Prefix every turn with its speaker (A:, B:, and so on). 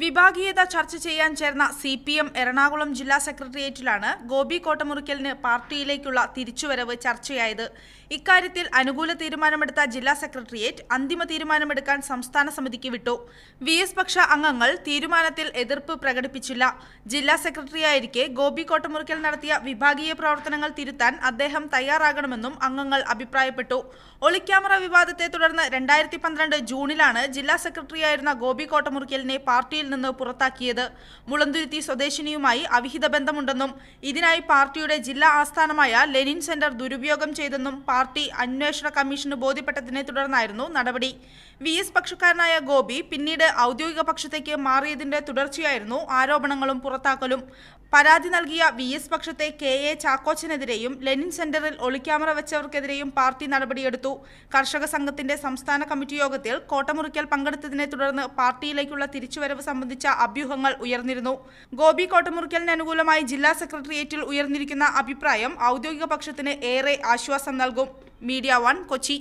A: വിഭാഗീയത ചർച്ച ചെയ്യാൻ ചേർന്ന CPM എറണാകുളം ജില്ലാ സെക്രട്ടേറിയറ്റിലാണ് ഗോപി കോട്ടമുറിക്കലിന് പാർട്ടിയിലേക്കുള്ള തിരിച്ചുവരവ് ചർച്ചയായത്. ഇക്കാര്യത്തിൽ അനുകൂല തീരുമാനമെടുത്ത ജില്ലാ സെക്രട്ടേറിയറ്റ് അന്തിമ തീരുമാനമെടുക്കാൻ സംസ്ഥാന സമിതിക്ക് വിട്ടു. VS പക്ഷ അംഗങ്ങൾ തീരുമാനത്തിൽ എതിർപ്പ് പ്രകടിപ്പിച്ചില്ല. ജില്ലാ സെക്രട്ടറിയായിരിക്കെ ഗോപി കോട്ടമുറിക്കൽ നടത്തിയ വിഭാഗീയ പ്രവർത്തനങ്ങൾ തിരുത്താൻ അദ്ദേഹം തയ്യാറാകണമെന്നും അംഗങ്ങൾ അഭിപ്രായപ്പെട്ടു. ഒളിക്യാമറ വിവാദത്തെ തുടർന്ന് 2012 ജൂണിലാണ് ജില്ലാ സെക്രട്ടറിയായിരുന്ന ഗോപി കോട്ടമുറിക്കലിനെ പാർട്ടിയിൽ നിന്ന് പുറത്താക്കിയത്. മുളന്തുരുത്തി സ്വദേശിനിയുമായി അവിഹിത ബന്ധമുണ്ടെന്നും ഇതിനായി പാർട്ടിയുടെ ജില്ലാ ആസ്ഥാനമായ ലെനിൻ സെന്റർ ദുരുപയോഗം ചെയ്തെന്നും പാർട്ടി അന്വേഷണ കമ്മീഷന് ബോധ്യപ്പെട്ടതിനെ തുടർന്നായിരുന്നു നടപടി. VS പക്ഷക്കാരനായ ഗോപി പിന്നീട് ഔദ്യോഗിക പക്ഷത്തേക്ക് മാറിയതിന്റെ തുടർച്ചയായിരുന്നു ആരോപണങ്ങളും പുറത്താക്കലും. പരാതി നൽകിയ VS പക്ഷത്തെ KA ചാക്കോച്ചനെതിരെയും ലെനിൻ സെന്ററിൽ ഒളിക്യാമറ വെച്ചവർക്കെതിരെയും പാർട്ടി നടപടിയെടുത്തു. കർഷക സംഘത്തിന്റെ സംസ്ഥാന കമ്മിറ്റി യോഗത്തിൽ കോട്ടമുറിക്കൽ പങ്കെടുത്തതിനെ തുടർന്ന് പാർട്ടിയിലേക്കുള്ള തിരിച്ചുവരവ് സംബന്ധിച്ച അഭ്യൂഹങ്ങൾ ഉയർന്നിരുന്നു. ഗോപി കോട്ടമുറിക്കലിന് അനുകൂലമായി ജില്ലാ സെക്രട്ടേറിയറ്റിൽ ഉയർന്നിരിക്കുന്ന അഭിപ്രായം ഔദ്യോഗിക പക്ഷത്തിന് ഏറെ ആശ്വാസം നൽകും. മീഡിയ 1 കൊച്ചി.